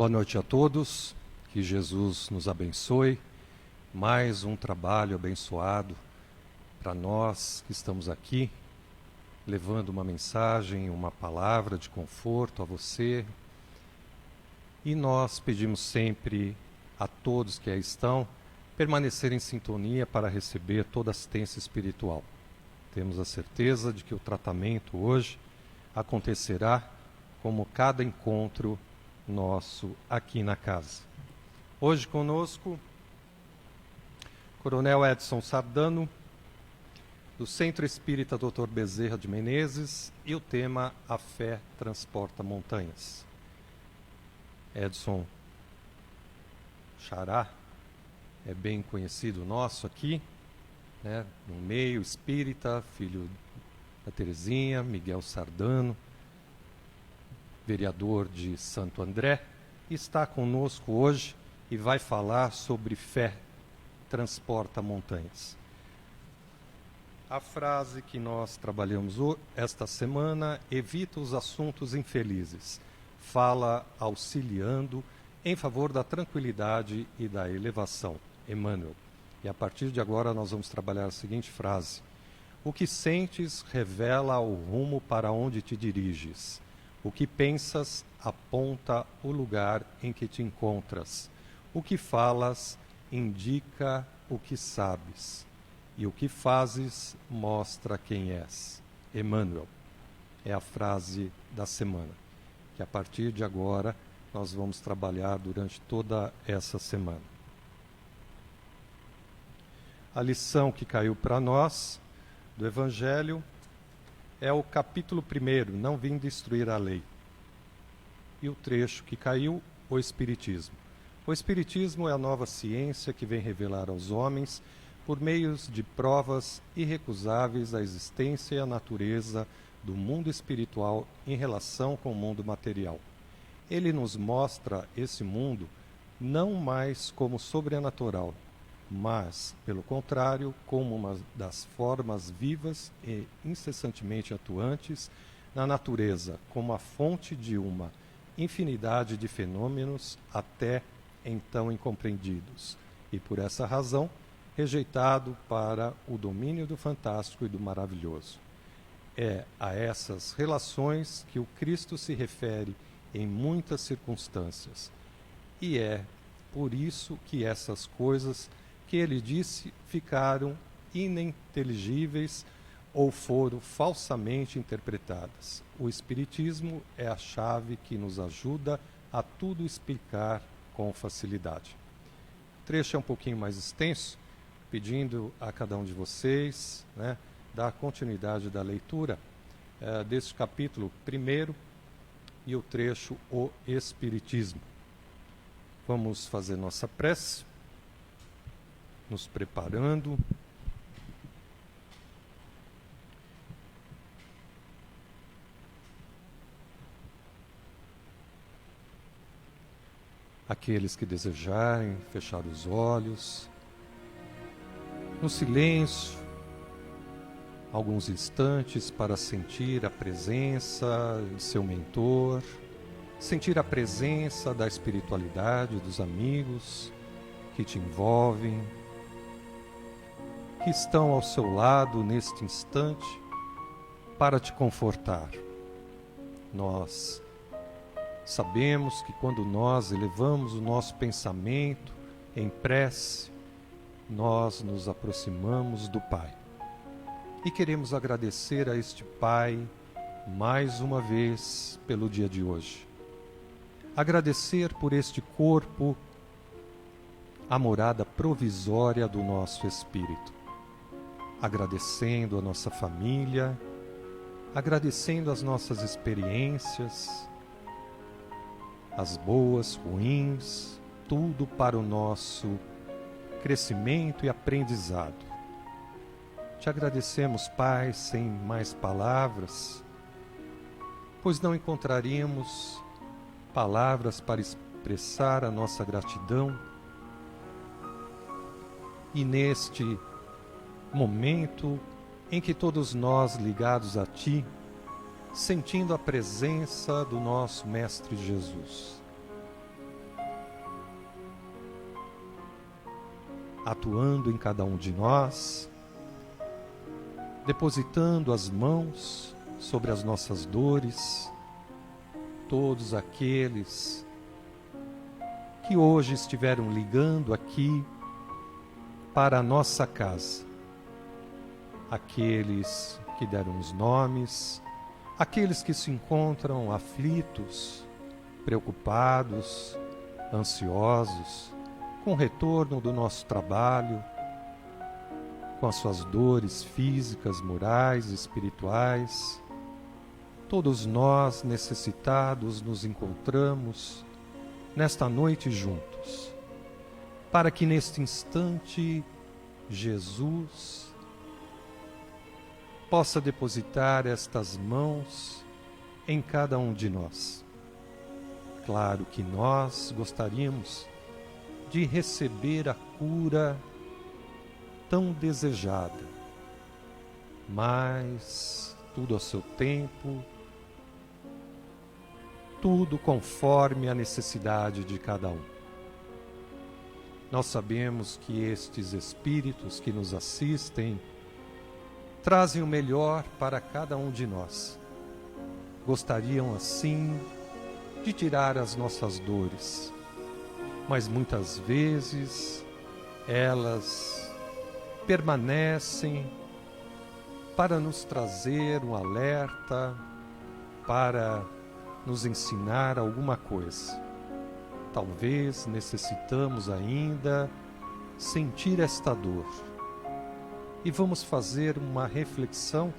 Boa noite a todos, que Jesus nos abençoe, mais um trabalho abençoado para nós que estamos aqui, levando uma mensagem, uma palavra de conforto a você. E nós pedimos sempre a todos que aí estão, permanecer em sintonia para receber toda a assistência espiritual. Temos a certeza de que o tratamento hoje acontecerá como cada encontro nosso aqui na casa. Hoje conosco, Coronel Edson Sardano, do Centro Espírita Dr. Bezerra de Menezes, e o tema A Fé Transporta Montanhas. Edson Xará é bem conhecido nosso aqui, né, no meio espírita, filho da Terezinha, Miguel Sardano, vereador de Santo André, está conosco hoje e vai falar sobre fé transporta montanhas. A frase que nós trabalhamos esta semana: evita os assuntos infelizes, fala auxiliando em favor da tranquilidade e da elevação. Emmanuel. E a partir de agora nós vamos trabalhar a seguinte frase: o que sentes revela o rumo para onde te diriges. O que pensas aponta o lugar em que te encontras. O que falas indica o que sabes. E o que fazes mostra quem és. Emmanuel. É a frase da semana, que a partir de agora nós vamos trabalhar durante toda essa semana. A lição que caiu para nós do Evangelho é o capítulo 1, não vim destruir a lei. E o trecho que caiu, o Espiritismo. O Espiritismo é a nova ciência que vem revelar aos homens, por meios de provas irrecusáveis, a existência e a natureza do mundo espiritual em relação com o mundo material. Ele nos mostra esse mundo não mais como sobrenatural, mas, pelo contrário, como uma das formas vivas e incessantemente atuantes na natureza, como a fonte de uma infinidade de fenômenos até então incompreendidos, e por essa razão, rejeitado para o domínio do fantástico e do maravilhoso. É a essas relações que o Cristo se refere em muitas circunstâncias, e é por isso que essas coisas que ele disse ficaram ininteligíveis ou foram falsamente interpretadas. O Espiritismo é a chave que nos ajuda a tudo explicar com facilidade. O trecho é um pouquinho mais extenso, pedindo a cada um de vocês, né, dar continuidade da leitura deste capítulo 1 e o trecho O Espiritismo. Vamos fazer nossa prece, nos preparando. Aqueles que desejarem fechar os olhos, no silêncio, alguns instantes para sentir a presença de seu mentor, sentir a presença da espiritualidade, dos amigos que te envolvem, que estão ao seu lado neste instante para te confortar. Nós sabemos que quando nós elevamos o nosso pensamento em prece, nós nos aproximamos do Pai. E queremos agradecer a este Pai mais uma vez pelo dia de hoje. Agradecer por este corpo, a morada provisória do nosso espírito. Agradecendo a nossa família, agradecendo as nossas experiências, as boas, ruins, tudo para o nosso crescimento e aprendizado. Te agradecemos, Pai, sem mais palavras, pois não encontraríamos palavras para expressar a nossa gratidão. E neste momento em que todos nós ligados a Ti, sentindo a presença do nosso Mestre Jesus, atuando em cada um de nós, depositando as mãos sobre as nossas dores, todos aqueles que hoje estiveram ligando aqui para a nossa casa, aqueles que deram os nomes, aqueles que se encontram aflitos, preocupados, ansiosos, com o retorno do nosso trabalho, com as suas dores físicas, morais, espirituais. Todos nós, necessitados, nos encontramos nesta noite juntos, para que neste instante Jesus possa depositar estas mãos em cada um de nós. Claro que nós gostaríamos de receber a cura tão desejada, mas tudo a seu tempo, tudo conforme a necessidade de cada um. Nós sabemos que estes espíritos que nos assistem trazem o melhor para cada um de nós. Gostariam, assim, de tirar as nossas dores, mas muitas vezes elas permanecem para nos trazer um alerta, para nos ensinar alguma coisa. Talvez necessitamos ainda sentir esta dor. E vamos fazer uma reflexão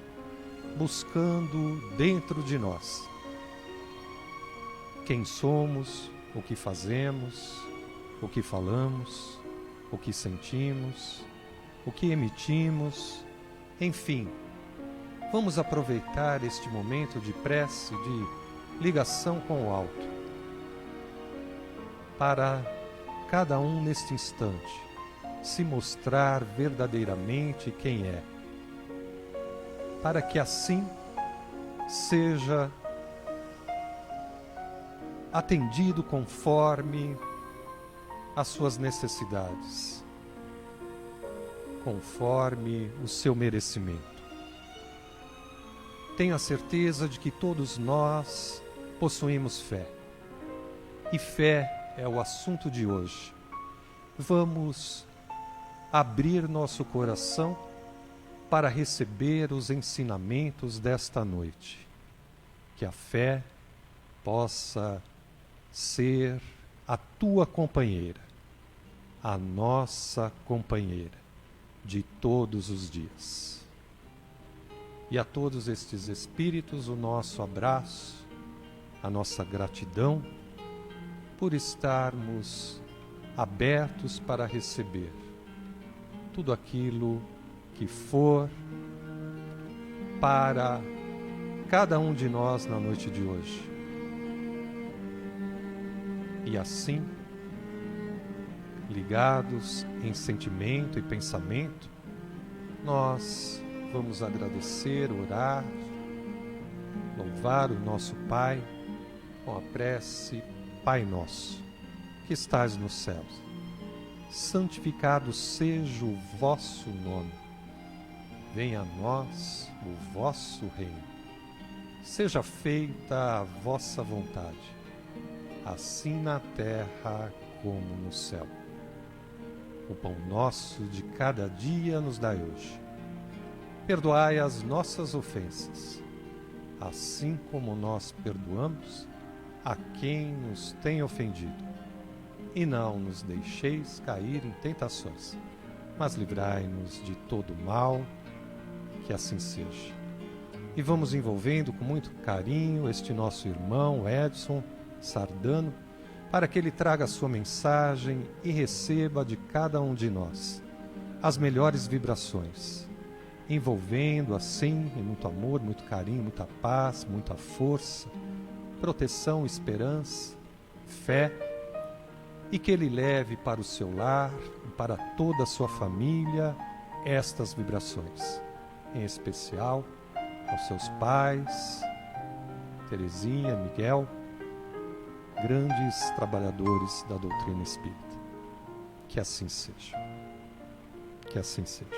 buscando dentro de nós quem somos, o que fazemos, o que falamos, o que sentimos, o que emitimos, enfim. Vamos aproveitar este momento de prece, de ligação com o alto, para cada um neste instante se mostrar verdadeiramente quem é, para que assim seja atendido conforme as suas necessidades, conforme o seu merecimento. Tenho a certeza de que todos nós possuímos fé, e fé é o assunto de hoje. Vamos abrir nosso coração para receber os ensinamentos desta noite. Que a fé possa ser a tua companheira, a nossa companheira de todos os dias. E a todos estes espíritos o nosso abraço, a nossa gratidão por estarmos abertos para receber tudo aquilo que for para cada um de nós na noite de hoje. E assim, ligados em sentimento e pensamento, nós vamos agradecer, orar, louvar o nosso Pai com a prece: Pai nosso, que estás nos céus, santificado seja o vosso nome. Venha a nós o vosso reino. Seja feita a vossa vontade, assim na terra como no céu. O pão nosso de cada dia nos dai hoje. Perdoai as nossas ofensas, assim como nós perdoamos a quem nos tem ofendido. E não nos deixeis cair em tentações, mas livrai-nos de todo mal, que assim seja. E vamos envolvendo com muito carinho este nosso irmão Edson Sardano, para que ele traga a sua mensagem e receba de cada um de nós as melhores vibrações, envolvendo assim em muito amor, muito carinho, muita paz, muita força, proteção, esperança, fé, e que ele leve para o seu lar e para toda a sua família estas vibrações, em especial aos seus pais, Terezinha, Miguel, grandes trabalhadores da doutrina espírita. Que assim seja. Que assim seja.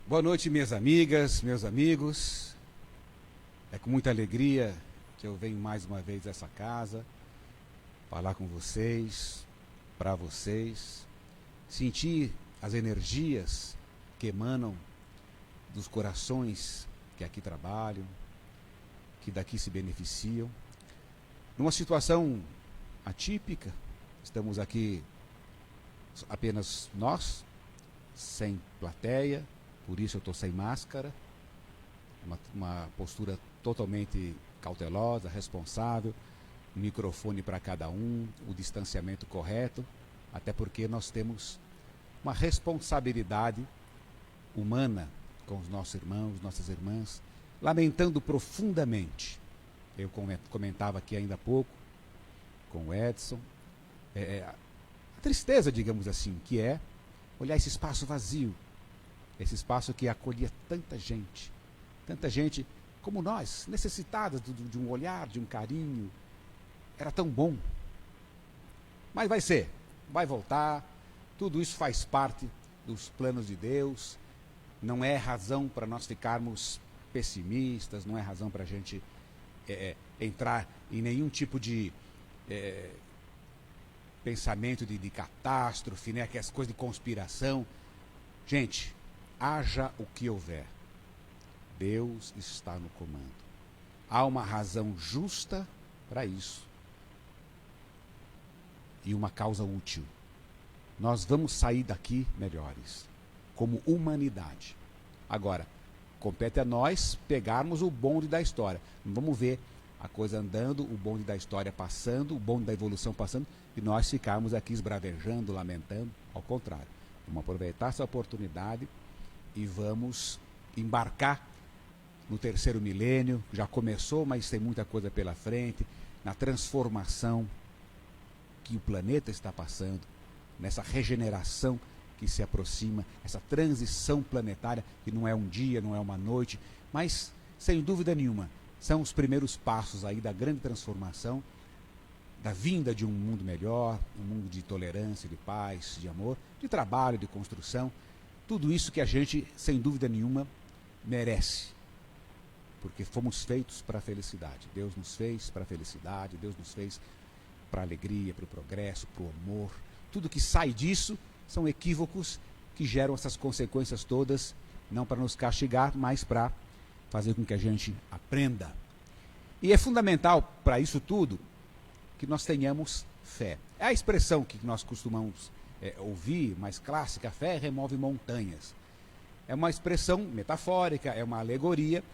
Boa noite, minhas amigas, meus amigos. É com muita alegria que eu venho mais uma vez a essa casa, falar com vocês, para vocês, sentir as energias que emanam dos corações que aqui trabalham, que daqui se beneficiam. Numa situação atípica, estamos aqui apenas nós, sem plateia. Por isso eu estou sem máscara, uma postura totalmente cautelosa, responsável, um microfone para cada um, o distanciamento correto, até porque nós temos uma responsabilidade humana com os nossos irmãos, nossas irmãs, lamentando profundamente. Eu comentava aqui ainda há pouco com o Edson, a tristeza, digamos assim, que é olhar esse espaço vazio, esse espaço que acolhia tanta gente como nós, necessitadas de um olhar, de um carinho. Era tão bom. Mas vai voltar, tudo isso faz parte dos planos de Deus, não é razão para nós ficarmos pessimistas, não é razão para a gente entrar em nenhum tipo de pensamento de catástrofe, né, que as coisas de conspiração. Gente, haja o que houver, Deus está no comando. Há uma razão justa para isso e uma causa útil. Nós vamos sair daqui melhores, como humanidade. Agora, compete a nós pegarmos o bonde da história. Vamos ver a coisa andando, o bonde da história passando, o bonde da evolução passando, e nós ficarmos aqui esbravejando, lamentando. Ao contrário, vamos aproveitar essa oportunidade e vamos embarcar no terceiro milênio. Já começou, mas tem muita coisa pela frente, na transformação que o planeta está passando, nessa regeneração que se aproxima, essa transição planetária, que não é um dia, não é uma noite, mas, sem dúvida nenhuma, são os primeiros passos aí da grande transformação, da vinda de um mundo melhor, um mundo de tolerância, de paz, de amor, de trabalho, de construção. Tudo isso que a gente, sem dúvida nenhuma, merece. Porque fomos feitos para a felicidade. Deus nos fez para a felicidade, Deus nos fez para a alegria, para o progresso, para o amor. Tudo que sai disso são equívocos que geram essas consequências todas, não para nos castigar, mas para fazer com que a gente aprenda. E é fundamental para isso tudo que nós tenhamos fé. É a expressão que nós costumamos ouvir, mais clássica: fé remove montanhas. É uma expressão metafórica, é uma alegoria.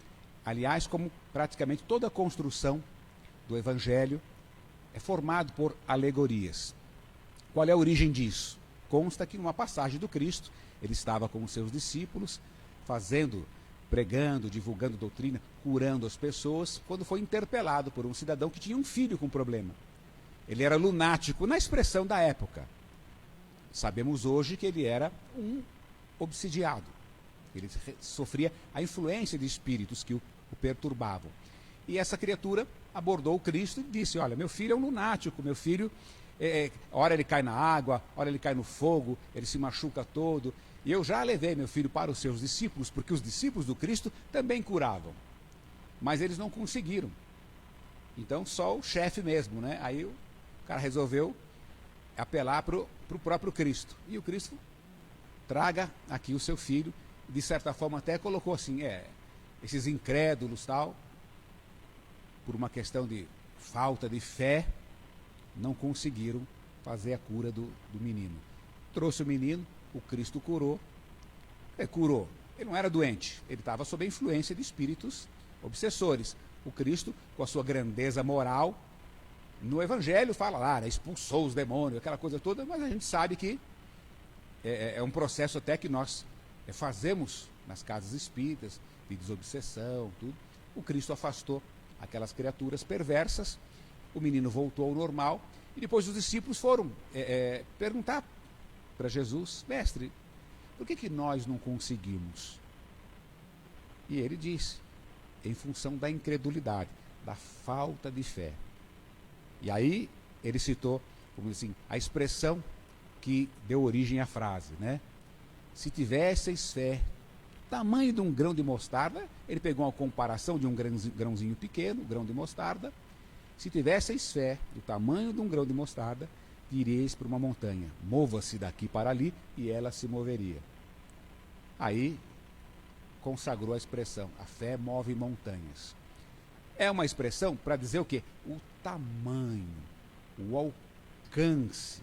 Aliás, como praticamente toda a construção do Evangelho é formado por alegorias. Qual é a origem disso? Consta que numa passagem do Cristo, ele estava com os seus discípulos, pregando, divulgando doutrina, curando as pessoas, quando foi interpelado por um cidadão que tinha um filho com problema. Ele era lunático, na expressão da época. Sabemos hoje que ele era um obsidiado. Ele sofria a influência de espíritos que o perturbavam. E essa criatura abordou o Cristo e disse: olha, meu filho é um lunático, meu filho, ora ele cai na água, ora ele cai no fogo, ele se machuca todo. E eu já levei meu filho para os seus discípulos, porque os discípulos do Cristo também curavam. Mas eles não conseguiram. Então só o chefe mesmo, né? Aí o cara resolveu apelar para o próprio Cristo. E o Cristo: traga aqui o seu filho. De certa forma até colocou assim, esses incrédulos, tal, por uma questão de falta de fé, não conseguiram fazer a cura do menino. Trouxe o menino, o Cristo curou. Curou. Ele não era doente, ele estava sob a influência de espíritos obsessores. O Cristo, com a sua grandeza moral, no Evangelho fala lá, né, expulsou os demônios, aquela coisa toda, mas a gente sabe que é um processo até que nós fazemos nas casas espíritas, de desobsessão, tudo. O Cristo afastou aquelas criaturas perversas, o menino voltou ao normal, e depois os discípulos foram perguntar para Jesus: mestre, por que nós não conseguimos? E ele disse: em função da incredulidade, da falta de fé. E aí ele citou, como assim, a expressão que deu origem à frase, né? Se tivesseis fé, tamanho de um grão de mostarda. Ele pegou uma comparação de um grãozinho pequeno, grão de mostarda. Se tivesseis fé do tamanho de um grão de mostarda, direis para uma montanha: mova-se daqui para ali, e ela se moveria. Aí consagrou a expressão: a fé move montanhas. É uma expressão para dizer o quê? O tamanho, o alcance,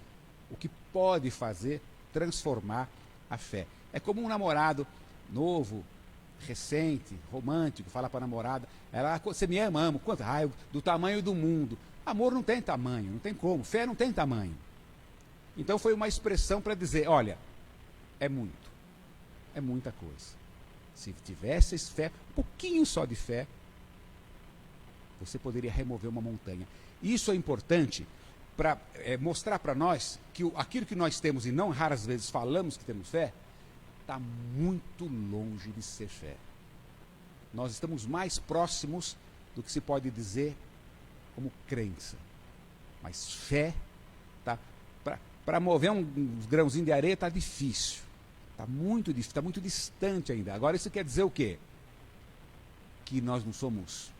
o que pode fazer transformar a fé. É como um namorado novo, recente, romântico, fala para a namorada: ela, você me ama? Amo. Quanto? Do tamanho do mundo. Amor não tem tamanho, não tem como. Fé não tem tamanho. Então foi uma expressão para dizer: olha, é muito, é muita coisa. Se tivesses fé, um pouquinho só de fé, você poderia remover uma montanha. Isso é importante para mostrar para nós que aquilo que nós temos, e não raras vezes falamos que temos fé, está muito longe de ser fé. Nós estamos mais próximos do que se pode dizer como crença. Mas fé, tá, para mover um grãozinho de areia está difícil. Está muito difícil, está muito distante ainda. Agora isso quer dizer o quê? Que nós não somos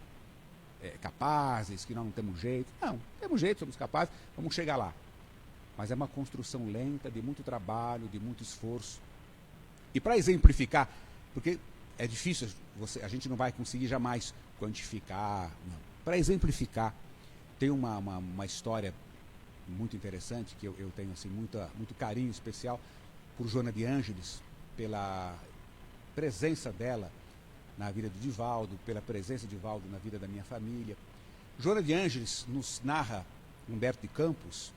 capazes, que nós não temos jeito. Não, temos jeito, somos capazes, vamos chegar lá. Mas é uma construção lenta, de muito trabalho, de muito esforço. E para exemplificar, porque é difícil, a gente não vai conseguir jamais quantificar. Para exemplificar, tem uma história muito interessante, que eu tenho assim, muito carinho especial por Joana de Ângeles, pela presença dela na vida do Divaldo, pela presença de Divaldo na vida da minha família. Joana de Ângeles nos narra, Humberto de Campos,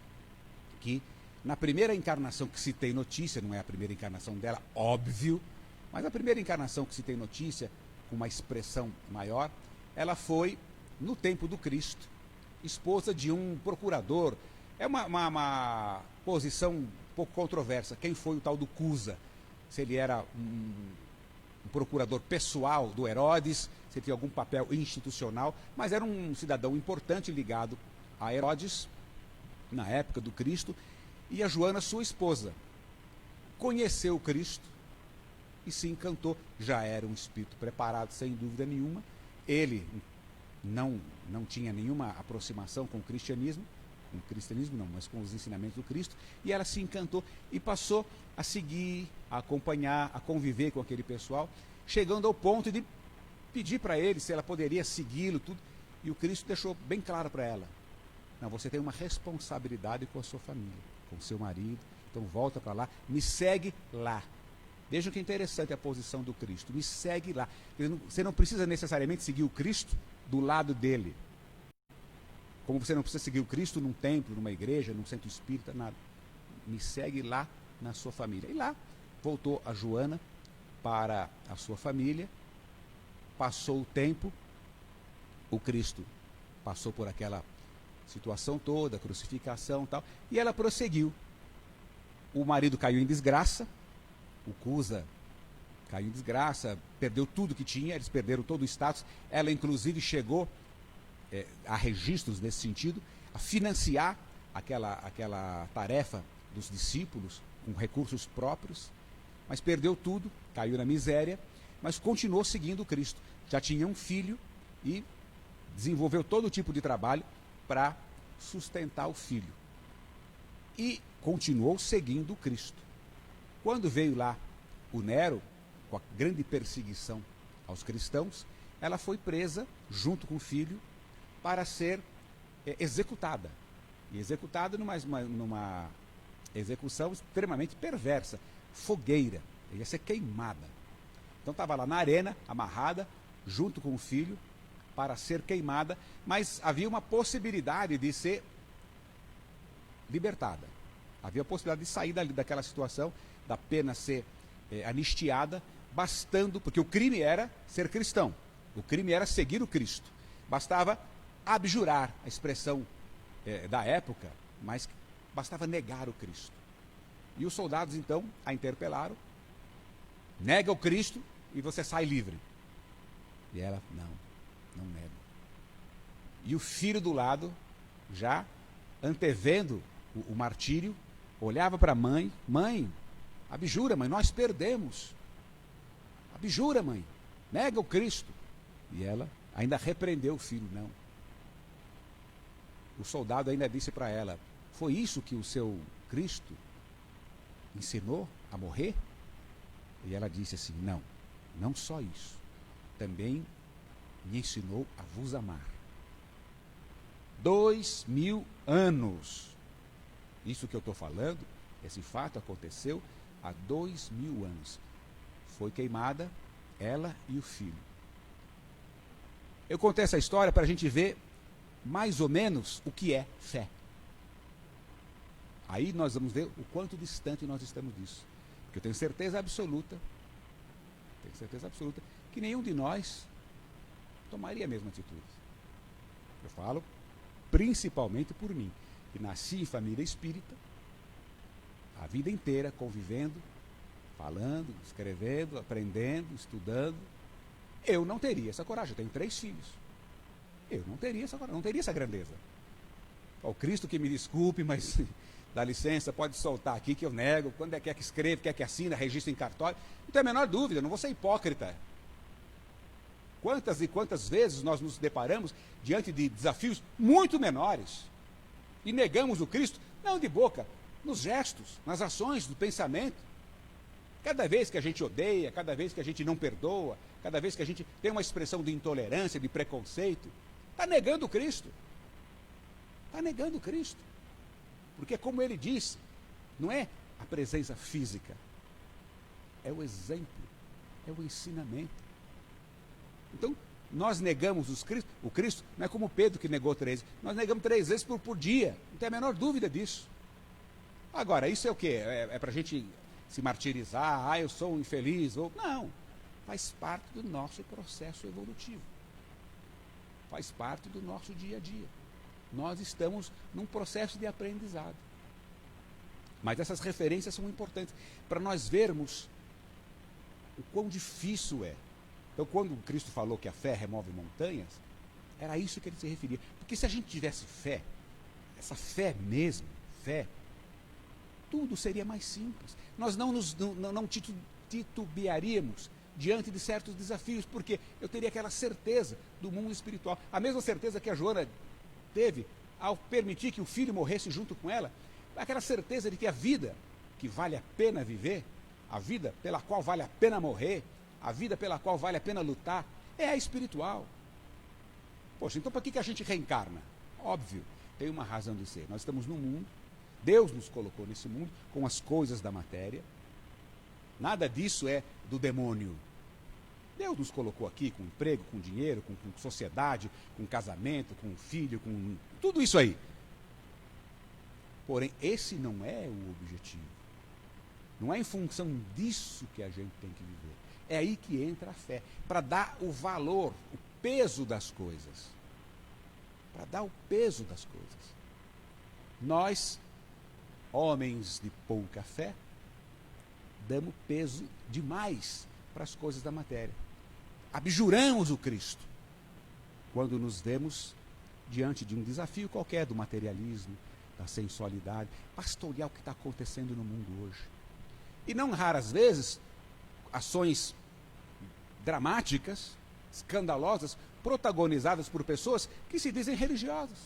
que na primeira encarnação que se tem notícia, não é a primeira encarnação dela, óbvio, mas a primeira encarnação que se tem notícia, com uma expressão maior, ela foi, no tempo do Cristo, esposa de um procurador. É uma posição um pouco controversa. Quem foi o tal do Cusa? Se ele era um procurador pessoal do Herodes, se tinha algum papel institucional, mas era um cidadão importante ligado a Herodes, na época do Cristo. E a Joana, sua esposa, conheceu o Cristo e se encantou. Já era um espírito preparado, sem dúvida nenhuma. Ele não tinha nenhuma aproximação com o cristianismo não, mas com os ensinamentos do Cristo, e ela se encantou e passou a seguir, a acompanhar, a conviver com aquele pessoal, chegando ao ponto de pedir para ele se ela poderia segui-lo, tudo, e o Cristo deixou bem claro para ela: não, você tem uma responsabilidade com a sua família, com o seu marido, então volta para lá, me segue lá. Vejam que interessante a posição do Cristo: me segue lá. Você não precisa necessariamente seguir o Cristo do lado dele, como você não precisa seguir o Cristo num templo, numa igreja, num centro espírita, nada. Me segue lá na sua família. E lá voltou a Joana para a sua família, passou o tempo, o Cristo passou por aquela situação toda, crucificação e tal, e ela prosseguiu. O marido caiu em desgraça, o Cusa caiu em desgraça, perdeu tudo que tinha, eles perderam todo o status. Ela, inclusive, chegou a registros nesse sentido, a financiar aquela tarefa dos discípulos com recursos próprios, mas perdeu tudo, caiu na miséria, mas continuou seguindo Cristo. Já tinha um filho e desenvolveu todo tipo de trabalho para sustentar o filho. E continuou seguindo Cristo. Quando veio lá o Nero, com a grande perseguição aos cristãos, ela foi presa junto com o filho para ser executada. E executada numa execução extremamente perversa, fogueira, ia ser queimada. Então estava lá na arena, amarrada, junto com o filho, para ser queimada, mas havia uma possibilidade de ser libertada. Havia a possibilidade de sair daquela situação, da pena ser anistiada, bastando, porque o crime era ser cristão, o crime era seguir o Cristo. Bastava abjurar, a expressão da época, mas bastava negar o Cristo. E os soldados, então, a interpelaram, nega o Cristo e você sai livre. E ela, não nego. E o filho do lado, já antevendo o martírio, olhava para a mãe, mãe, abjura, mãe, nós perdemos. Abjura, mãe, nega o Cristo. E ela ainda repreendeu o filho, não. O soldado ainda disse para ela, foi isso que o seu Cristo ensinou a morrer? E ela disse assim, não só isso, também me ensinou a vos amar. 2000 anos. Isso que eu estou falando, esse fato aconteceu há 2000 anos. Foi queimada ela e o filho. Eu contei essa história para a gente ver mais ou menos o que é fé. Aí nós vamos ver o quanto distante nós estamos disso. Porque eu tenho certeza absoluta que nenhum de nós tomaria a mesma atitude. Eu falo principalmente por mim, que nasci em família espírita, a vida inteira convivendo, falando, escrevendo, aprendendo, estudando. Eu não teria essa coragem, eu tenho 3 filhos. Eu não teria essa coragem, não teria essa grandeza. O Cristo que me desculpe, mas dá licença, pode soltar aqui que eu nego, quando quer que escreva, quer que assina, registra em cartório, não tem a menor dúvida, não vou ser hipócrita. Quantas e quantas vezes nós nos deparamos diante de desafios muito menores e negamos o Cristo, não de boca, nos gestos, nas ações, do pensamento. Cada vez que a gente odeia, cada vez que a gente não perdoa, cada vez que a gente tem uma expressão de intolerância, de preconceito, está negando o Cristo. Está negando o Cristo. Porque, como ele disse, não é a presença física, é o exemplo, é o ensinamento. Então, nós negamos o Cristo, não é como Pedro que negou 3 vezes, nós negamos 3 vezes por dia, não tem a menor dúvida disso. Agora, isso é o quê? É para a gente se martirizar, eu sou um infeliz, ou... Não, faz parte do nosso processo evolutivo, faz parte do nosso dia a dia. Nós estamos num processo de aprendizado. Mas essas referências são importantes para nós vermos o quão difícil é. Então, quando Cristo falou que a fé remove montanhas, era isso que ele se referia. Porque se a gente tivesse fé, essa fé mesmo, fé, tudo seria mais simples. Nós não titubearíamos diante de certos desafios, porque eu teria aquela certeza do mundo espiritual. A mesma certeza que a Joana teve ao permitir que o filho morresse junto com ela, aquela certeza de que a vida que vale a pena viver, a vida pela qual vale a pena morrer, a vida pela qual vale a pena lutar, é a espiritual. Poxa, então para que a gente reencarna? Óbvio, tem uma razão de ser. Nós estamos no mundo, Deus nos colocou nesse mundo com as coisas da matéria. Nada disso é do demônio. Deus nos colocou aqui com emprego, com dinheiro, com sociedade, com casamento, com filho, com tudo isso aí. Porém, esse não é o objetivo. Não é em função disso que a gente tem que viver. É aí que entra a fé, para dar o valor, o peso das coisas. Para dar o peso das coisas. Nós, homens de pouca fé, damos peso demais para as coisas da matéria. Abjuramos o Cristo quando nos vemos diante de um desafio qualquer do materialismo, da sensualidade. Basta olhar o que está acontecendo no mundo hoje. E não raras vezes, ações dramáticas, escandalosas, protagonizadas por pessoas que se dizem religiosas,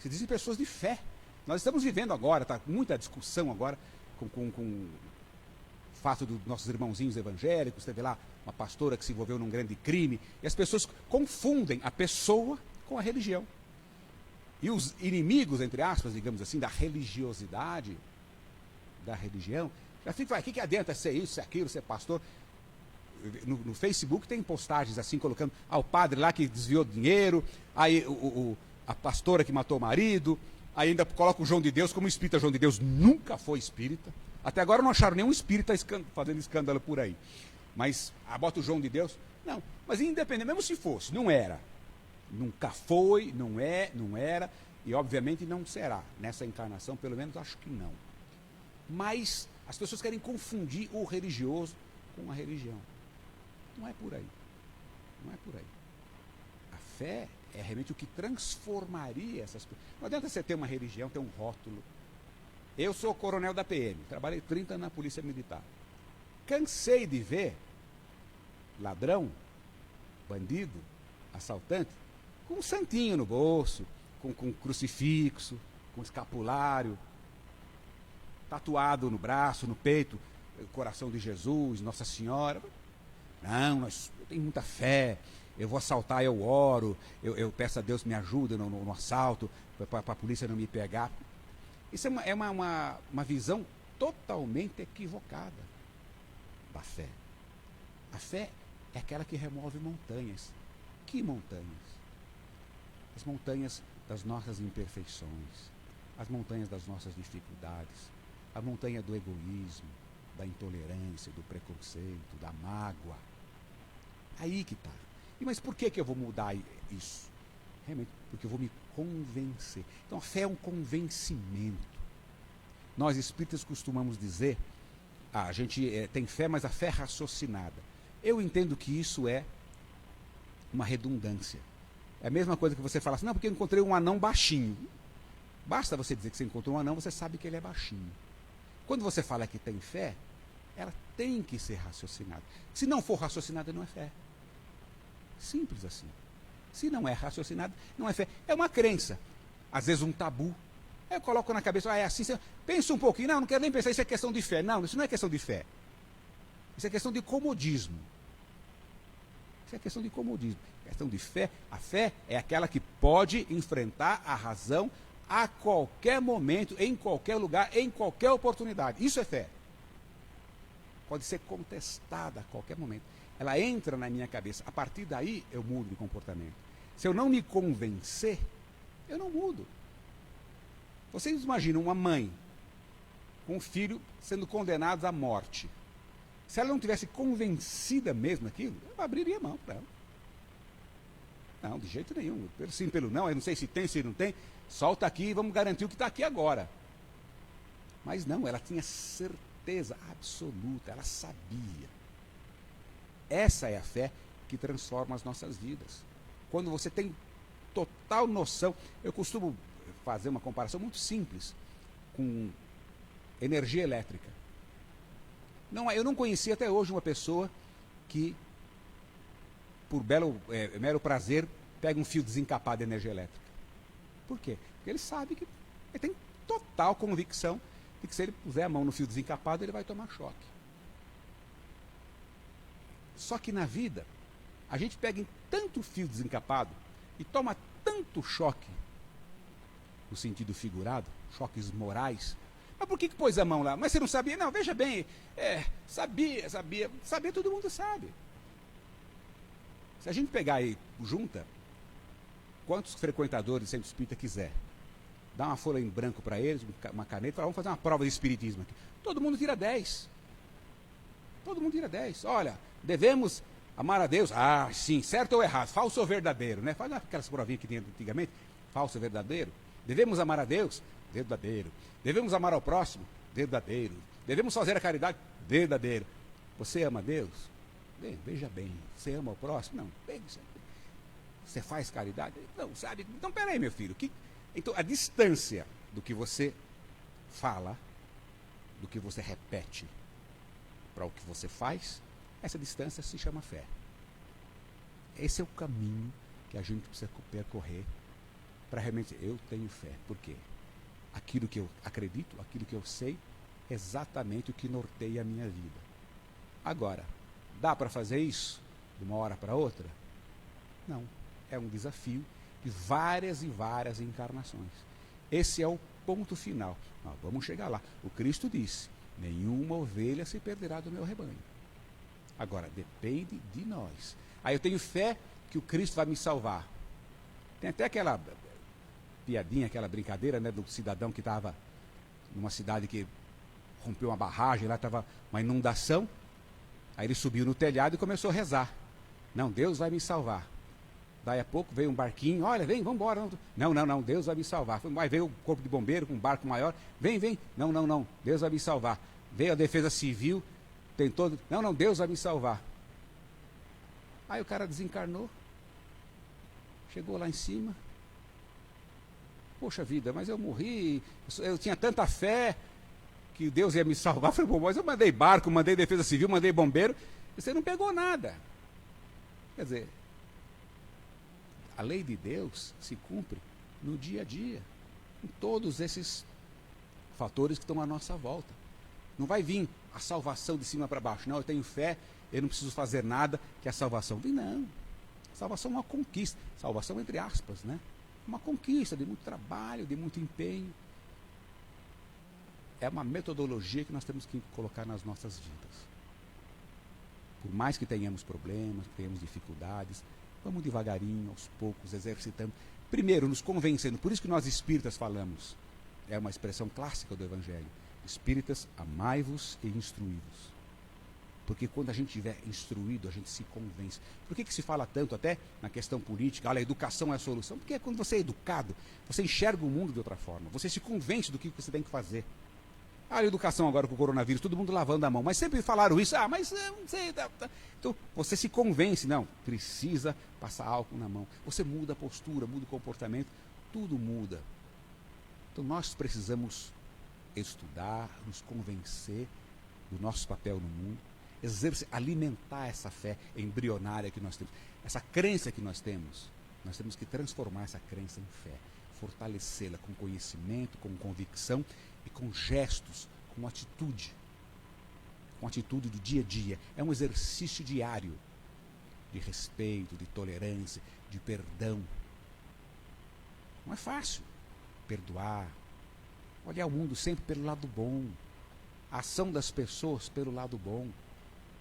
se dizem pessoas de fé. Nós estamos vivendo agora, está muita discussão agora com o fato dos nossos irmãozinhos evangélicos. Teve lá uma pastora que se envolveu num grande crime, e as pessoas confundem a pessoa com a religião. E os inimigos, entre aspas, digamos assim, da religiosidade, da religião, já ficam, o que adianta ser isso, ser aquilo, ser pastor? No Facebook tem postagens assim, colocando, o padre lá que desviou dinheiro, aí a pastora que matou o marido, aí ainda coloca o João de Deus como espírita. João de Deus nunca foi espírita. Até agora não acharam nenhum espírita fazendo escândalo por aí. Mas, bota o João de Deus? Não, mas independente, mesmo se fosse, não era. Nunca foi, não era, e obviamente não será. Nessa encarnação, pelo menos, acho que não. Mas as pessoas querem confundir o religioso com a religião. Não é por aí. Não é por aí. A fé é realmente o que transformaria essas pessoas. Não adianta você ter uma religião, ter um rótulo. Eu sou coronel da PM, trabalhei 30 anos na Polícia Militar. Cansei de ver ladrão, bandido, assaltante, com um santinho no bolso, com crucifixo, com escapulário, tatuado no braço, no peito, o coração de Jesus, Nossa Senhora. Não, eu tenho muita fé, eu vou assaltar, eu oro, eu peço a Deus me ajuda no assalto, para a polícia não me pegar. Isso é uma visão totalmente equivocada da fé. A fé é aquela que remove montanhas. Que montanhas? As montanhas das nossas imperfeições, as montanhas das nossas dificuldades, a montanha do egoísmo, da intolerância, do preconceito, da mágoa. Aí que está. Mas por que eu vou mudar isso? Realmente, porque eu vou me convencer. Então a fé é um convencimento. Nós espíritas costumamos dizer, a gente tem fé, mas a fé é raciocinada. Eu entendo que isso é uma redundância. É a mesma coisa que você fala assim, não, porque eu encontrei um anão baixinho. Basta você dizer que você encontrou um anão, você sabe que ele é baixinho. Quando você fala que tem fé, ela tem que ser raciocinada. Se não for raciocinada, não é fé. Simples assim. Se não é raciocinada, não é fé. É uma crença. Às vezes um tabu. Eu coloco na cabeça, é assim, pensa um pouquinho, não quero nem pensar, isso é questão de fé. Não, isso não é questão de fé. Isso é questão de comodismo. Isso é questão de comodismo. Questão de fé. A fé é aquela que pode enfrentar a razão a qualquer momento, em qualquer lugar, em qualquer oportunidade. Isso é fé. Pode ser contestada a qualquer momento. Ela entra na minha cabeça. A partir daí, eu mudo de comportamento. Se eu não me convencer, eu não mudo. Vocês imaginam uma mãe com um filho sendo condenado à morte. Se ela não tivesse convencida mesmo daquilo, eu abriria mão para ela. Não, de jeito nenhum. Pelo sim, pelo não, eu não sei se tem, se não tem. Solta aqui e vamos garantir o que está aqui agora. Mas não, ela tinha certeza absoluta, ela sabia. Essa é a fé que transforma as nossas vidas. Quando você tem total noção, eu costumo fazer uma comparação muito simples com energia elétrica. Não, eu não conheci até hoje uma pessoa que, por mero prazer, pega um fio desencapado de energia elétrica. Por quê? Porque ele sabe que ele tem total convicção de que se ele puser a mão no fio desencapado, ele vai tomar choque. Só que na vida, a gente pega em tanto fio desencapado e toma tanto choque, no sentido figurado, choques morais. Mas por que pôs a mão lá? Mas você não sabia? Não, veja bem, sabia. Saber todo mundo sabe. Se a gente pegar aí, junta, quantos frequentadores de centro espírita quiser, dá uma folha em branco para eles, uma caneta, fala, vamos fazer uma prova de espiritismo aqui. Todo mundo tira 10. Todo mundo tira 10. Olha, devemos amar a Deus. Ah, sim, certo ou errado, falso ou verdadeiro, né? Faz aquelas provinhas que tinha antigamente, falso ou verdadeiro. Devemos amar a Deus? Verdadeiro. Devemos amar ao próximo? Verdadeiro. Devemos fazer a caridade? Verdadeiro. Você ama a Deus? Bem, veja bem, você ama o próximo? Não, bem, você faz caridade? Não, sabe? Então, peraí, meu filho. Então, a distância do que você fala, do que você repete, para o que você faz, essa distância se chama fé. Esse é o caminho que a gente precisa percorrer para realmente, eu tenho fé. Por quê? Aquilo que eu acredito, aquilo que eu sei, é exatamente o que norteia a minha vida. Agora, dá para fazer isso de uma hora para outra? Não. É um desafio de várias e várias encarnações. Esse é o ponto final. Nós vamos chegar lá. O Cristo disse, nenhuma ovelha se perderá do meu rebanho. Agora, depende de nós. Aí eu tenho fé que o Cristo vai me salvar. Tem até aquela piadinha, aquela brincadeira, né, do cidadão que estava numa cidade que rompeu uma barragem, lá estava uma inundação. Aí ele subiu no telhado e começou a rezar. Não, Deus vai me salvar. Daí a pouco veio um barquinho, olha, vem, vamos embora. Não, Deus vai me salvar. Aí veio o corpo de bombeiro com um barco maior, vem, não, Deus vai me salvar. Veio a defesa civil, tentou, não, Deus vai me salvar. Aí o cara desencarnou, chegou lá em cima, poxa vida, mas eu morri, eu tinha tanta fé que Deus ia me salvar. Eu falei, bom, mas eu mandei barco, mandei defesa civil, mandei bombeiro, e você não pegou nada. Quer dizer, a lei de Deus se cumpre no dia a dia, em todos esses fatores que estão à nossa volta. Não vai vir a salvação de cima para baixo. Não, eu tenho fé, eu não preciso fazer nada que a salvação vem. Não. Salvação é uma conquista. Salvação entre aspas, né? Uma conquista de muito trabalho, de muito empenho. É uma metodologia que nós temos que colocar nas nossas vidas. Por mais que tenhamos problemas, que tenhamos dificuldades, vamos devagarinho, aos poucos, exercitando. Primeiro, nos convencendo. Por isso que nós espíritas falamos. É uma expressão clássica do Evangelho. Espíritas, amai-vos e instruí-vos. Porque quando a gente estiver instruído, a gente se convence. Por que se fala tanto até na questão política, olha, a educação é a solução? Porque quando você é educado, você enxerga o mundo de outra forma. Você se convence do que você tem que fazer. A educação agora com o coronavírus, todo mundo lavando a mão. Mas sempre falaram isso, mas não sei. Então, você se convence, não, precisa passar álcool na mão. Você muda a postura, muda o comportamento, tudo muda. Então, nós precisamos estudar, nos convencer do nosso papel no mundo, alimentar essa fé embrionária que nós temos, essa crença que nós temos que transformar essa crença em fé, fortalecê-la com conhecimento, com convicção e com gestos, com atitude do dia a dia. É um exercício diário de respeito, de tolerância, de perdão. Não é fácil perdoar, olhar o mundo sempre pelo lado bom, a ação das pessoas pelo lado bom.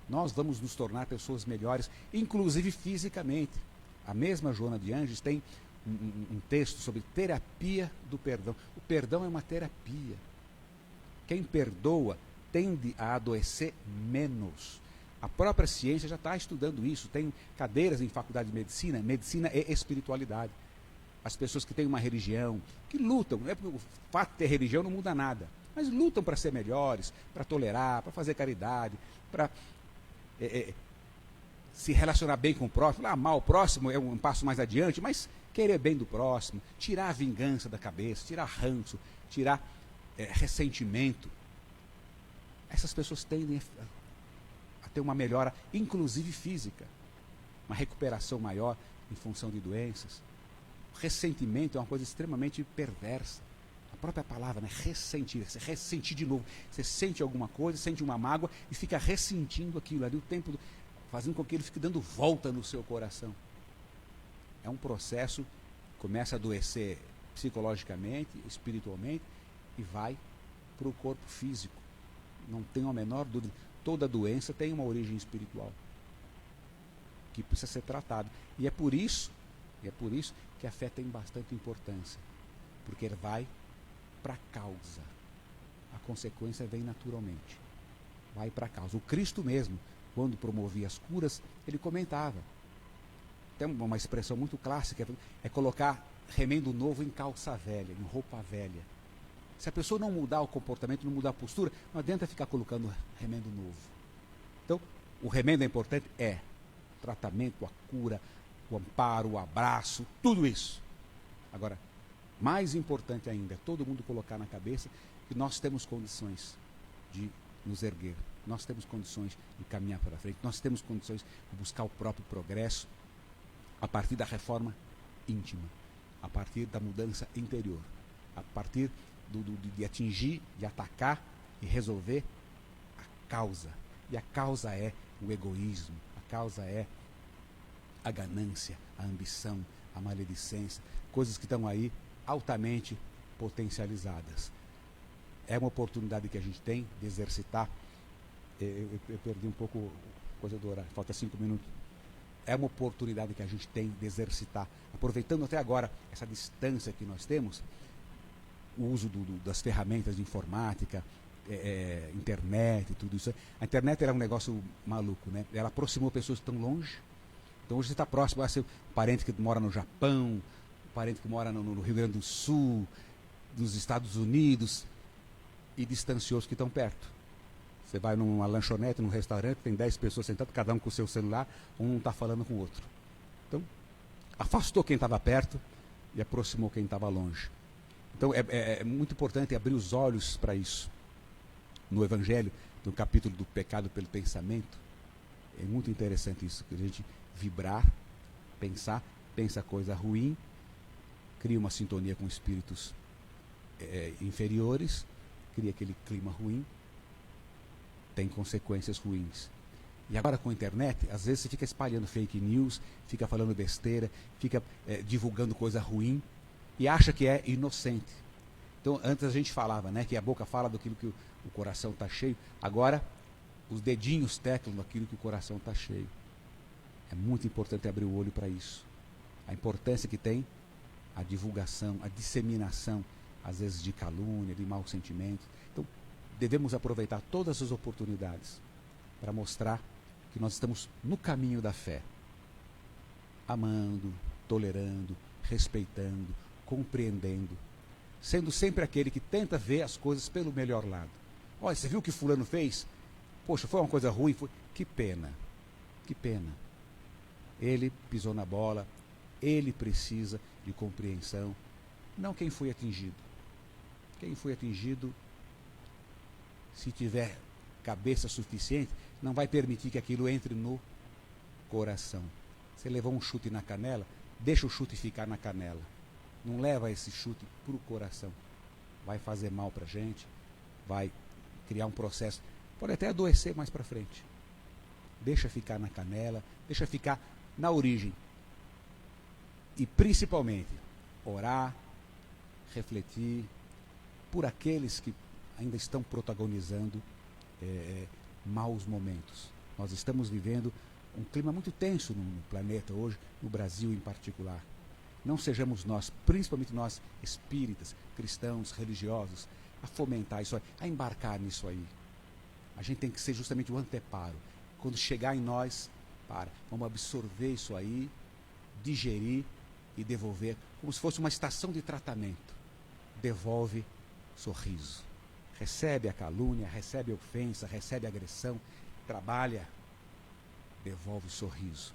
Nós vamos nos tornar pessoas melhores, inclusive fisicamente. A mesma Joana de Ângeles tem um texto sobre terapia do perdão. O perdão é uma terapia. Quem perdoa tende a adoecer menos. A própria ciência já está estudando isso. Tem cadeiras em faculdade de medicina, medicina e espiritualidade. As pessoas que têm uma religião, que lutam, não é porque o fato de ter religião não muda nada, mas lutam para ser melhores, para tolerar, para fazer caridade, para se relacionar bem com o próximo. Amar o próximo é um passo mais adiante, mas querer bem do próximo, tirar a vingança da cabeça, tirar ranço, tirar ressentimento. Essas pessoas tendem a ter uma melhora, inclusive física, uma recuperação maior em função de doenças. O ressentimento é uma coisa extremamente perversa. A própria palavra, né? Ressentir, você ressentir de novo. Você sente alguma coisa, sente uma mágoa e fica ressentindo aquilo ali, o tempo fazendo com que ele fique dando volta no seu coração. É um processo que começa a adoecer psicologicamente, espiritualmente e vai para o corpo físico. Não tenho a menor dúvida. Toda doença tem uma origem espiritual que precisa ser tratada. E é por isso que a fé tem bastante importância, porque ele vai para a causa. A consequência vem naturalmente. Vai para a causa. O Cristo mesmo, quando promovia as curas, ele comentava. Tem uma expressão muito clássica, é colocar remendo novo em calça velha, em roupa velha. Se a pessoa não mudar o comportamento, não mudar a postura, não adianta ficar colocando remendo novo. Então, o remendo é importante? É. O tratamento, a cura, o amparo, o abraço, tudo isso. Agora, mais importante ainda, é todo mundo colocar na cabeça que nós temos condições de nos erguer, nós temos condições de caminhar para frente, nós temos condições de buscar o próprio progresso a partir da reforma íntima, a partir da mudança interior, a partir de atingir, de atacar e resolver a causa. E a causa é o egoísmo, a causa é a ganância, a ambição, a maledicência, coisas que estão aí altamente potencializadas. É uma oportunidade que a gente tem de exercitar. Eu perdi um pouco a coisa do horário, falta 5 minutos. É uma oportunidade que a gente tem de exercitar, aproveitando até agora essa distância que nós temos, o uso das ferramentas de informática, internet e tudo isso. A internet era um negócio maluco, né? Ela aproximou pessoas tão longe, Então hoje você está próximo, vai ser um parente que mora no Japão, um parente que mora no Rio Grande do Sul, nos Estados Unidos, e distanciou os que estão perto. Você vai numa lanchonete, num restaurante, tem 10 pessoas sentadas, cada um com o seu celular, um não está falando com o outro. Então, afastou quem estava perto e aproximou quem estava longe. Então, é muito importante abrir os olhos para isso. No Evangelho, no capítulo do pecado pelo pensamento, é muito interessante isso, que a gente vibrar, pensa coisa ruim, cria uma sintonia com espíritos inferiores, cria aquele clima ruim, tem consequências ruins. E agora com a internet, às vezes você fica espalhando fake news, fica falando besteira, fica divulgando coisa ruim e acha que é inocente. Então, antes a gente falava, né, que a boca fala daquilo que o coração está cheio, agora os dedinhos teclam daquilo que o coração está cheio. É muito importante abrir o olho para isso. A importância que tem a divulgação, a disseminação, às vezes de calúnia, de maus sentimentos. Então, devemos aproveitar todas as oportunidades para mostrar que nós estamos no caminho da fé, amando, tolerando, respeitando, compreendendo, sendo sempre aquele que tenta ver as coisas pelo melhor lado. Olha, você viu o que fulano fez? Poxa, foi uma coisa ruim? Foi... Que pena, que pena. Ele pisou na bola, ele precisa de compreensão, não quem foi atingido. Quem foi atingido, se tiver cabeça suficiente, não vai permitir que aquilo entre no coração. Você levou um chute na canela, deixa o chute ficar na canela. Não leva esse chute para o coração. Vai fazer mal para a gente, vai criar um processo, pode até adoecer mais para frente. Deixa ficar na canela, deixa ficar na origem. E principalmente, orar, refletir por aqueles que ainda estão protagonizando maus momentos. Nós estamos vivendo um clima muito tenso no planeta hoje, no Brasil em particular. Não sejamos nós, principalmente nós espíritas, cristãos, religiosos, a fomentar isso aí, a embarcar nisso aí. A gente tem que ser justamente o anteparo. Quando chegar em nós, vamos absorver isso aí, digerir e devolver, como se fosse uma estação de tratamento. Devolve sorriso. Recebe a calúnia, recebe a ofensa, recebe a agressão, trabalha, devolve sorriso,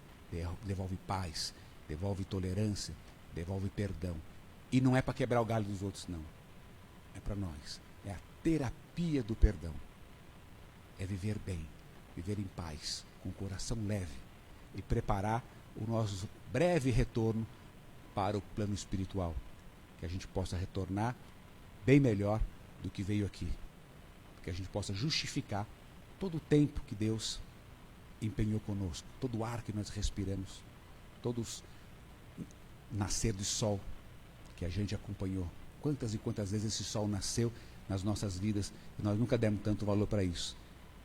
devolve paz, devolve tolerância, devolve perdão. E não é para quebrar o galho dos outros, não. É para nós. É a terapia do perdão. É viver bem, viver em paz, com o coração leve e preparar o nosso breve retorno para o plano espiritual. Que a gente possa retornar bem melhor do que veio aqui. Que a gente possa justificar todo o tempo que Deus empenhou conosco, todo o ar que nós respiramos, todos nascer do sol que a gente acompanhou. Quantas e quantas vezes esse sol nasceu nas nossas vidas e nós nunca demos tanto valor para isso.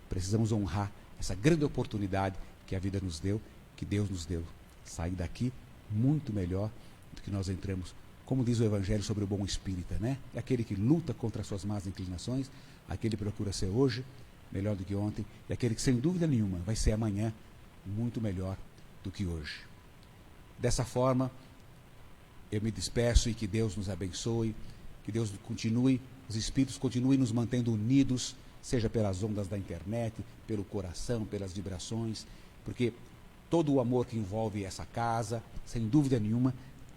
Precisamos honrar essa grande oportunidade que a vida nos deu, que Deus nos deu. Sair daqui muito melhor do que nós entramos. Como diz o Evangelho sobre o bom espírita, né? É aquele que luta contra as suas más inclinações, aquele que procura ser hoje melhor do que ontem, e aquele que sem dúvida nenhuma vai ser amanhã muito melhor do que hoje. Dessa forma, eu me despeço e que Deus nos abençoe, que Deus continue, os espíritos continuem nos mantendo unidos, seja pelas ondas da internet, pelo coração, pelas vibrações, porque todo o amor que envolve essa casa, sem dúvida nenhuma,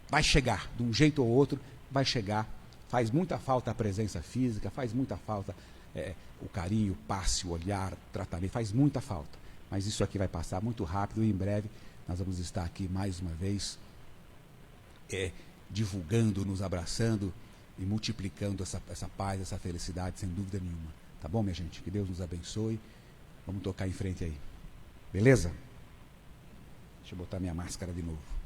vai chegar, de um jeito ou outro, vai chegar. Faz muita falta a presença física, faz muita falta o carinho, o passe, o olhar, o tratamento, faz muita falta. Mas isso aqui vai passar muito rápido e em breve nós vamos estar aqui mais uma vez, divulgando, nos abraçando e multiplicando essa paz, essa felicidade, sem dúvida nenhuma. Tá bom, minha gente? Que Deus nos abençoe. Vamos tocar em frente aí. Beleza? Deixa eu botar minha máscara de novo.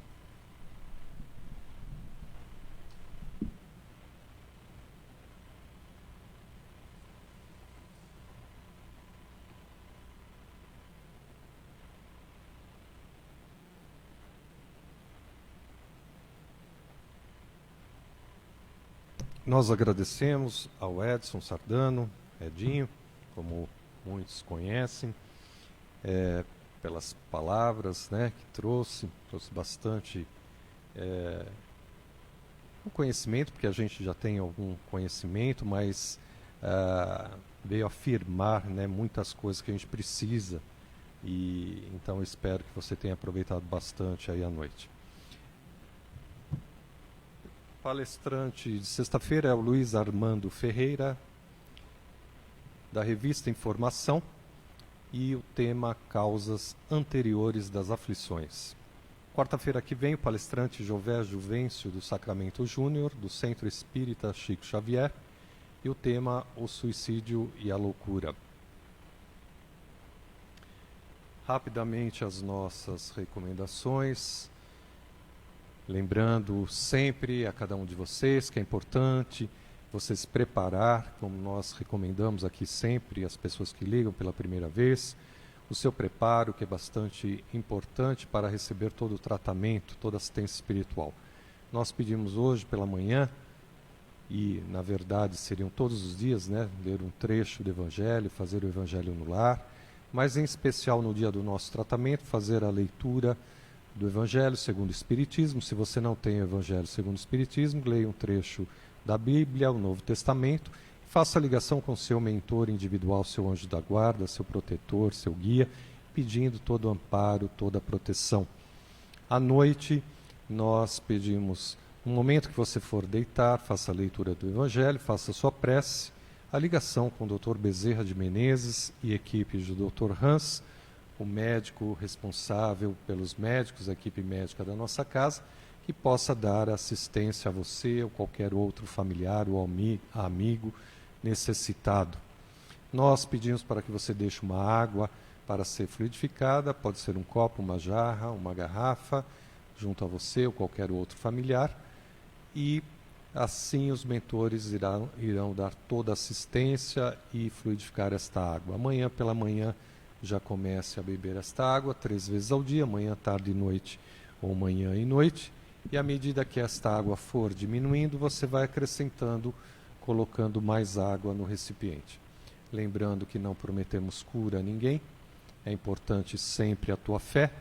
Nós agradecemos ao Edson Sardano, Edinho, como muitos conhecem, pelas palavras, né, que trouxe bastante um conhecimento, porque a gente já tem algum conhecimento, mas veio afirmar, né, muitas coisas que a gente precisa, e então eu espero que você tenha aproveitado bastante aí à noite. Palestrante de sexta-feira é o Luiz Armando Ferreira, da revista Informação, e o tema Causas Anteriores das Aflições. Quarta-feira que vem, o palestrante Jové Juvencio, do Sacramento Júnior, do Centro Espírita Chico Xavier, e o tema O Suicídio e a Loucura. Rapidamente as nossas recomendações, lembrando sempre a cada um de vocês que é importante você se preparar, como nós recomendamos aqui sempre, as pessoas que ligam pela primeira vez, o seu preparo, que é bastante importante para receber todo o tratamento, toda a assistência espiritual. Nós pedimos hoje pela manhã, e na verdade seriam todos os dias, né, ler um trecho do Evangelho, fazer o Evangelho no lar, mas em especial no dia do nosso tratamento, fazer a leitura do Evangelho segundo o Espiritismo. Se você não tem o Evangelho segundo o Espiritismo, leia um trecho da Bíblia, o Novo Testamento, faça a ligação com seu mentor individual, seu anjo da guarda, seu protetor, seu guia, pedindo todo o amparo, toda a proteção. À noite, nós pedimos, no momento que você for deitar, faça a leitura do Evangelho, faça a sua prece, a ligação com o Dr. Bezerra de Menezes e equipe do Dr. Hans, o médico responsável pelos médicos, a equipe médica da nossa casa, que possa dar assistência a você ou qualquer outro familiar ou amigo necessitado. Nós pedimos para que você deixe uma água para ser fluidificada, pode ser um copo, uma jarra, uma garrafa, junto a você ou qualquer outro familiar, e assim os mentores irão dar toda a assistência e fluidificar esta água. Amanhã pela manhã já comece a beber esta água 3 vezes ao dia, manhã, tarde e noite, ou manhã e noite, e à medida que esta água for diminuindo, você vai acrescentando, colocando mais água no recipiente. Lembrando que não prometemos cura a ninguém, é importante sempre a tua fé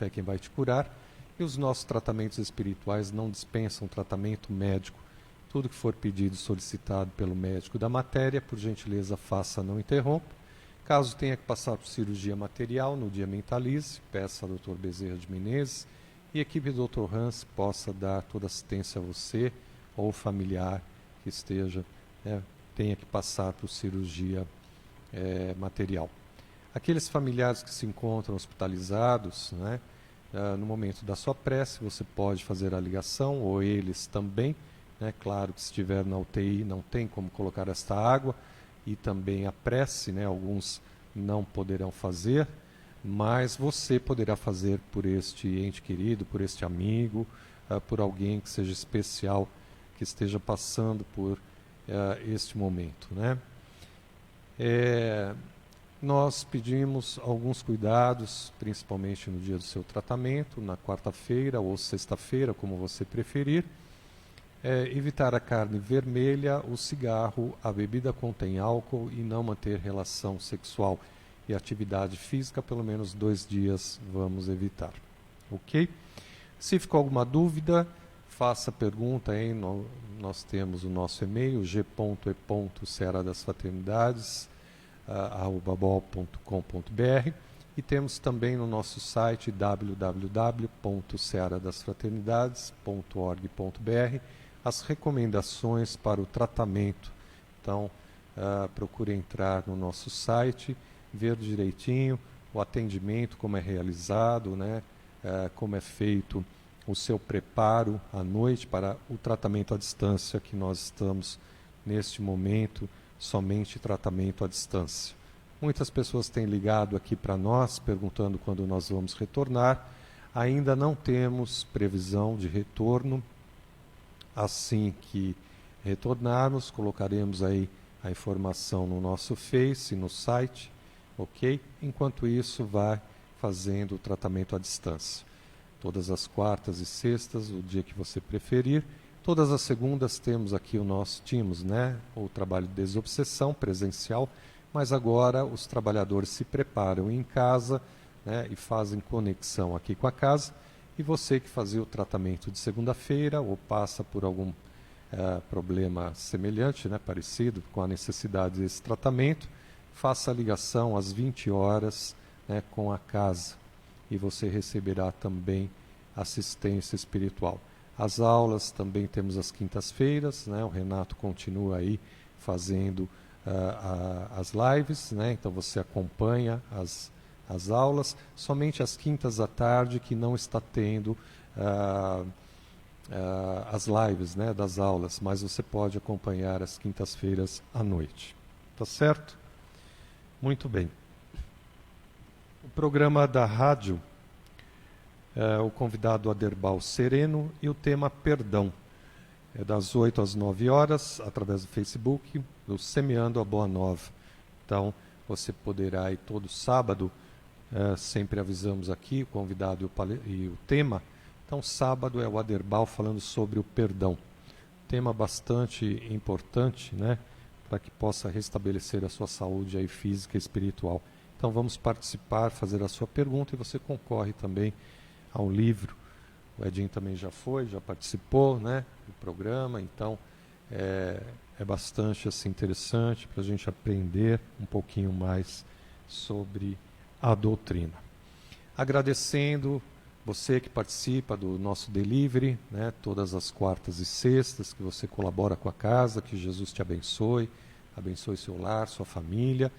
é quem vai te curar, e os nossos tratamentos espirituais não dispensam tratamento médico. Tudo que for pedido e solicitado pelo médico da matéria, por gentileza faça, não interrompa. Caso tenha que passar por cirurgia material, no dia mentalize, peça ao Dr. Bezerra de Menezes e a equipe do Dr. Hans possa dar toda assistência a você ou familiar que esteja, tenha que passar por cirurgia material. Aqueles familiares que se encontram hospitalizados, no momento da sua prece, você pode fazer a ligação, ou eles também, claro que se estiver na UTI não tem como colocar esta água, e também a prece, alguns não poderão fazer, mas você poderá fazer por este ente querido, por este amigo, por alguém que seja especial, que esteja passando por este momento. Nós pedimos alguns cuidados, principalmente no dia do seu tratamento, na quarta-feira ou sexta-feira, como você preferir. Evitar a carne vermelha, o cigarro, a bebida contém álcool e não manter relação sexual e atividade física, pelo menos 2 dias vamos evitar. Ok? Se ficou alguma dúvida, faça pergunta, hein? Nós temos o nosso e-mail, g.e.cearadasfraternidades@bol.com.br, e temos também no nosso site www.cearadasfraternidades.org.br as recomendações para o tratamento. Então, procure entrar no nosso site, ver direitinho o atendimento, como é realizado, como é feito o seu preparo à noite para o tratamento à distância, que nós estamos neste momento, somente tratamento à distância. Muitas pessoas têm ligado aqui para nós, perguntando quando nós vamos retornar. Ainda não temos previsão de retorno. Assim que retornarmos, colocaremos aí a informação no nosso Face, no site, ok? Enquanto isso, vai fazendo o tratamento à distância. Todas as quartas e sextas, o dia que você preferir. Todas as segundas tínhamos o trabalho de desobsessão presencial, mas agora os trabalhadores se preparam em casa né, e fazem conexão aqui com a casa, e você que fazia o tratamento de segunda-feira ou passa por algum problema semelhante, né, parecido com a necessidade desse tratamento, faça a ligação às 20 horas, né, com a casa e você receberá também assistência espiritual. As aulas também temos às quintas-feiras, né, o Renato continua aí fazendo as lives, né, então você acompanha as aulas, somente às quintas à tarde que não está tendo as lives, né, das aulas, mas você pode acompanhar às quintas-feiras à noite. Tá certo? Muito bem. O programa da rádio, o convidado Aderbal Sereno e o tema Perdão. É das 8 às 9 horas, através do Facebook, do Semeando a Boa Nova. Então, você poderá ir todo sábado, sempre avisamos aqui o convidado e o tema. Então, sábado é o Aderbal falando sobre o perdão. Tema bastante importante, né, para que possa restabelecer a sua saúde aí, física e espiritual. Então, vamos participar, fazer a sua pergunta e você concorre também a um livro. O Edinho também já participou, né, do programa. Então, é bastante assim, interessante para a gente aprender um pouquinho mais sobre a doutrina. Agradecendo você que participa do nosso delivery, né, todas as quartas e sextas, que você colabora com a casa, que Jesus te abençoe seu lar, sua família.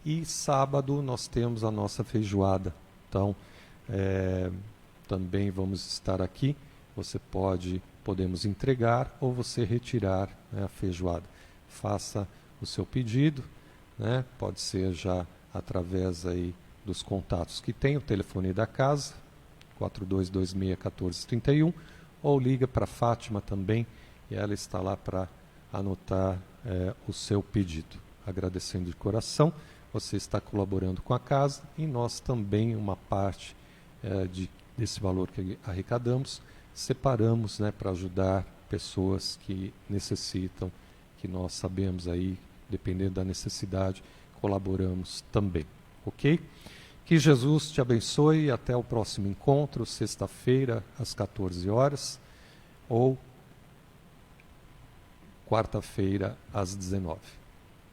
E sábado nós temos a nossa feijoada. Então, também vamos estar aqui. Você podemos entregar ou você retirar, né, a feijoada. Faça o seu pedido, né, pode ser já através aí dos contatos que tem, o telefone da casa, 4226-1431, ou liga para a Fátima também, e ela está lá para anotar o seu pedido. Agradecendo de coração, você está colaborando com a casa e nós também, uma parte desse valor que arrecadamos, separamos, né, para ajudar pessoas que necessitam, que nós sabemos aí, dependendo da necessidade, colaboramos também. Ok? Que Jesus te abençoe e até o próximo encontro, sexta-feira, às 14 horas, ou quarta-feira, às 19.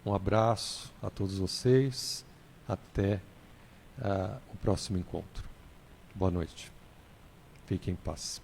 Um abraço a todos vocês, até o próximo encontro. Boa noite. Fiquem em paz.